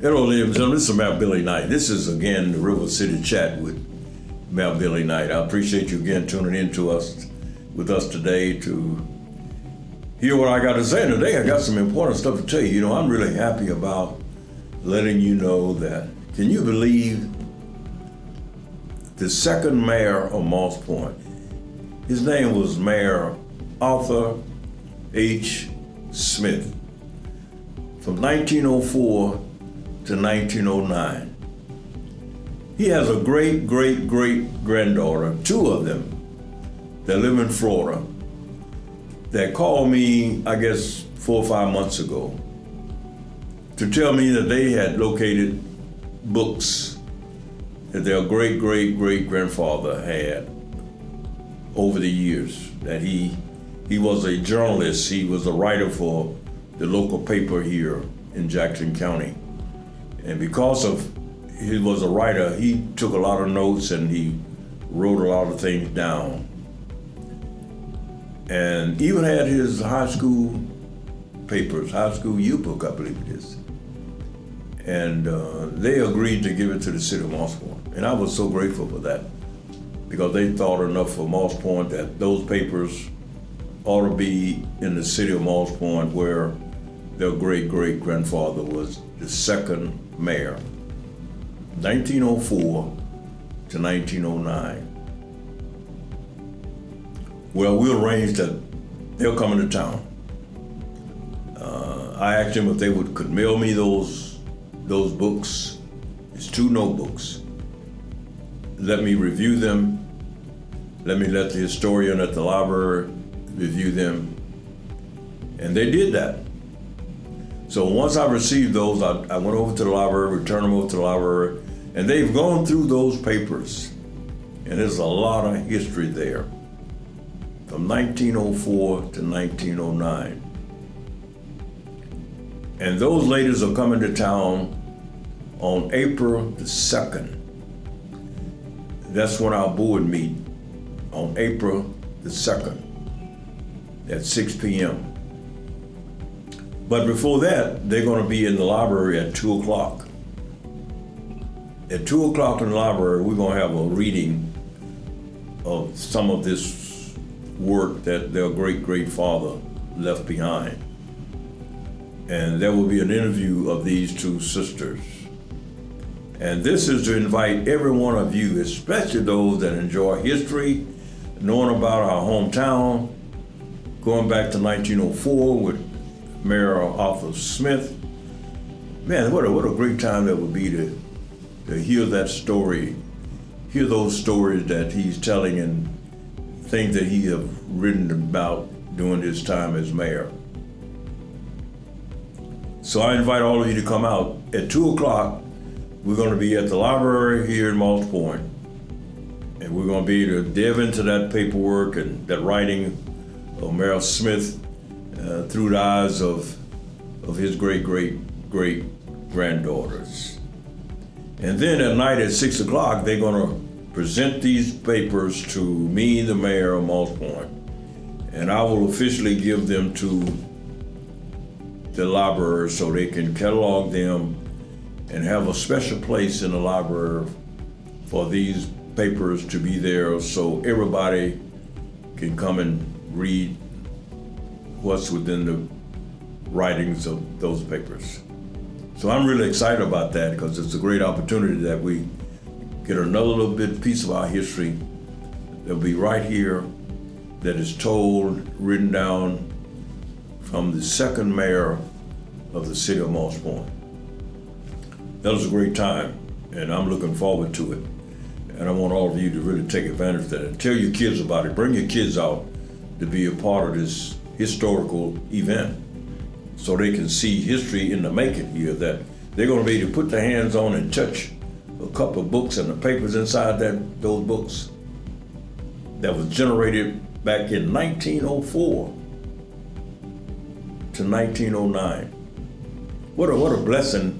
Hello, ladies and gentlemen. This is Mayor Billy Knight. This is again the River City Chat with Mayor Billy Knight. I appreciate you again tuning in to us with us today to hear what I got to say. And today I got some important stuff to tell you. You know, I'm really happy about letting you know that. Can you believe the second mayor of Moss Point? His name was Mayor Arthur H. Smith. From 1904 to 1909. He has a great-great-great-granddaughter, two of them, that live in Florida, that called me, I guess, 4 or 5 months ago to tell me that they had located books that their great-great-great-grandfather had over the years, that he was a journalist, he was a writer for the local paper here in Jackson County. And because of he was a writer, he took a lot of notes and he wrote a lot of things down. And even had his high school papers, high school yearbook, I believe it is. And they agreed to give it to the city of Moss Point. And I was so grateful for that, because they thought enough for Moss Point that those papers ought to be in the city of Moss Point, where their great-great-grandfather was the second mayor, 1904 to 1909. Well, we arranged that they'll come into town. I asked them if they could mail me those books. It's 2 notebooks. Let me review them. Let me let the historian at the library review them. And they did that. So once I received those, I went over to the library, returned them over to the library, and they've gone through those papers. And there's a lot of history there, from 1904 to 1909. And those ladies are coming to town on April the 2nd. That's when our board meet, on April the 2nd at 6 p.m. But before that, they're going to be in the library at 2 o'clock. At 2 o'clock in the library, we're going to have a reading of some of this work that their great-great-father left behind. And there will be an interview of these 2 sisters. And this is to invite every one of you, especially those that enjoy history, knowing about our hometown, going back to 1904 with Mayor Arthur Smith. Man, what a great time that would be to hear that story, hear those stories that he's telling and things that he have written about during his time as mayor. So I invite all of you to come out. At 2 o'clock, we're going to be at the library here in Moss Point, and we're going to be able to dive into that paperwork and that writing of Mayor Smith through the eyes of his great-great-great-granddaughters. And then at night at 6 o'clock, they're going to present these papers to me, the mayor of Moss Point, and I will officially give them to the library so they can catalog them and have a special place in the library for these papers to be there, so everybody can come and read what's within the writings of those papers. So I'm really excited about that, because it's a great opportunity that we get another little piece of our history that'll be right here, that is told, written down from the second mayor of the city of Moss Point. That was a great time, and I'm looking forward to it. And I want all of you to really take advantage of that and tell your kids about it. Bring your kids out to be a part of this historical event, so they can see history in the making here, that they're going to be able to put their hands on and touch a couple of books and the papers inside those books that was generated back in 1904 to 1909. What a blessing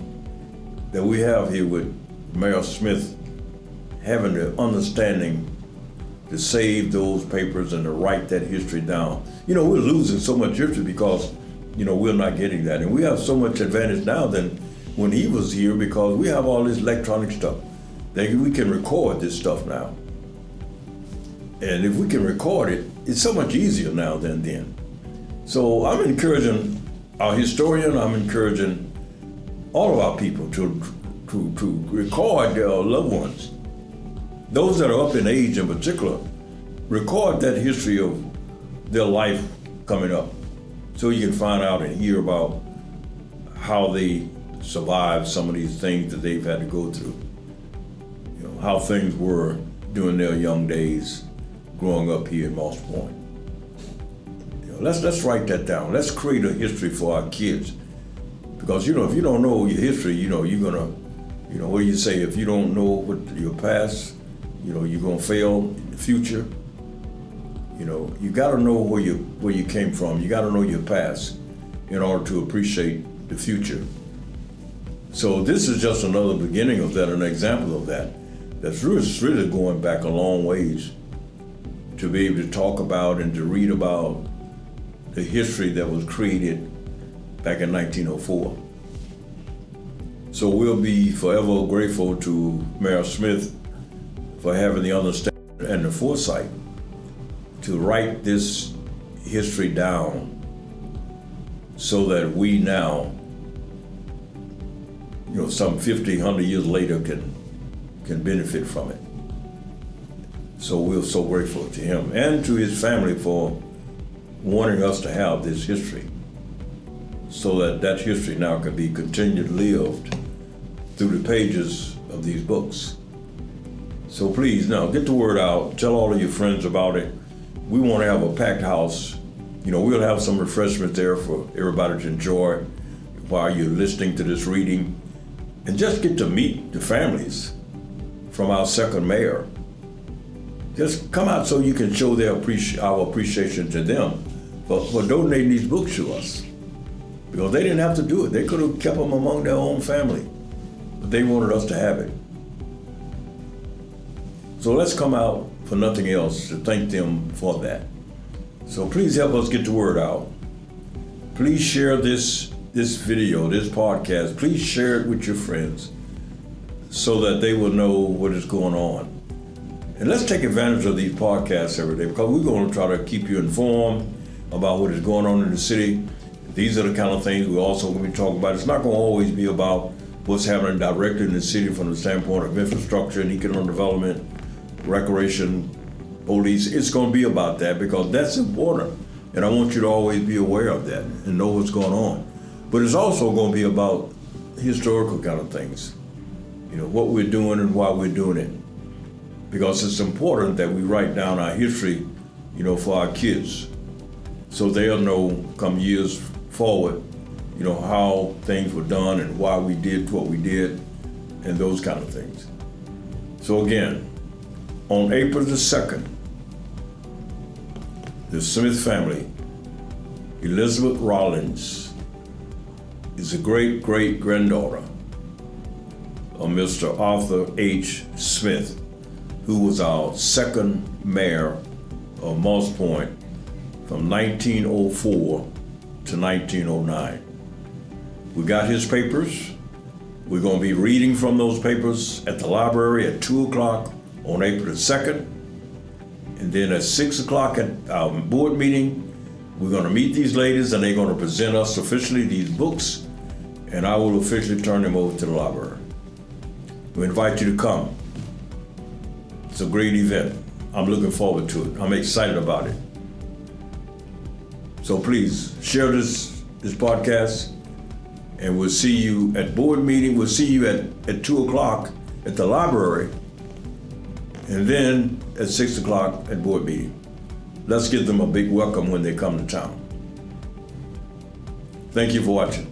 that we have here with Mayor Smith, having the understanding to save those papers and to write that history down. You know, we're losing so much history because, you know, we're not getting that. And we have so much advantage now than when he was here, because we have all this electronic stuff. We can record this stuff now. And if we can record it, it's so much easier now than then. So I'm encouraging our historian, I'm encouraging all of our people to record their loved ones. Those that are up in age in particular, record that history of their life coming up, so you can find out and hear about how they survived some of these things that they've had to go through. You know, how things were during their young days growing up here in Moss Point. You know, let's write that down. Let's create a history for our kids. Because, you know, if you don't know your history, you know, you're gonna, you know, what do you say? If you don't know what your past, you know, you're gonna fail in the future. You know, you gotta know where you came from. You gotta know your past in order to appreciate the future. So this is just another beginning of that, an example of that. That's really going back a long ways to be able to talk about and to read about the history that was created back in 1904. So we'll be forever grateful to Mayor Smith for having the understanding and the foresight to write this history down so that we now, you know, some 50, 100 years later can benefit from it. So we're so grateful to him and to his family for wanting us to have this history, so that that history now can be continued lived through the pages of these books. So please now get the word out, tell all of your friends about it. We want to have a packed house. You know, we'll have some refreshments there for everybody to enjoy while you're listening to this reading, and just get to meet the families from our second mayor. Just come out so you can show our appreciation to them for donating these books to us. Because they didn't have to do it. They could have kept them among their own family, but they wanted us to have it. So let's come out for nothing else to thank them for that. So please help us get the word out. Please share this video, this podcast. Please share it with your friends so that they will know what is going on. And let's take advantage of these podcasts every day, because we're going to try to keep you informed about what is going on in the city. These are the kind of things we're also going to be talking about. It's not going to always be about what's happening directly in the city from the standpoint of infrastructure and economic development, recreation, police. It's going to be about that because that's important. And I want you to always be aware of that and know what's going on. But it's also going to be about historical kind of things. You know, what we're doing and why we're doing it. Because it's important that we write down our history, you know, for our kids, so they'll know come years forward, you know, how things were done and why we did what we did and those kind of things. So again, on April the 2nd, the Smith family, Elizabeth Rollins, is a great-great-granddaughter of Mr. Arthur H. Smith, who was our second mayor of Moss Point from 1904 to 1909. We got his papers. We're going to be reading from those papers at the library at 2 o'clock on April the 2nd. And then at 6 o'clock at our board meeting, we're going to meet these ladies and they're going to present us officially these books, and I will officially turn them over to the library. We invite you to come. It's a great event. I'm looking forward to it. I'm excited about it. So please share this podcast, and we'll see you at board meeting. We'll see you at 2 o'clock at the library, and then at 6 o'clock at board meeting. Let's give them a big welcome when they come to town. Thank you for watching.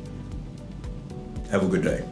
Have a good day.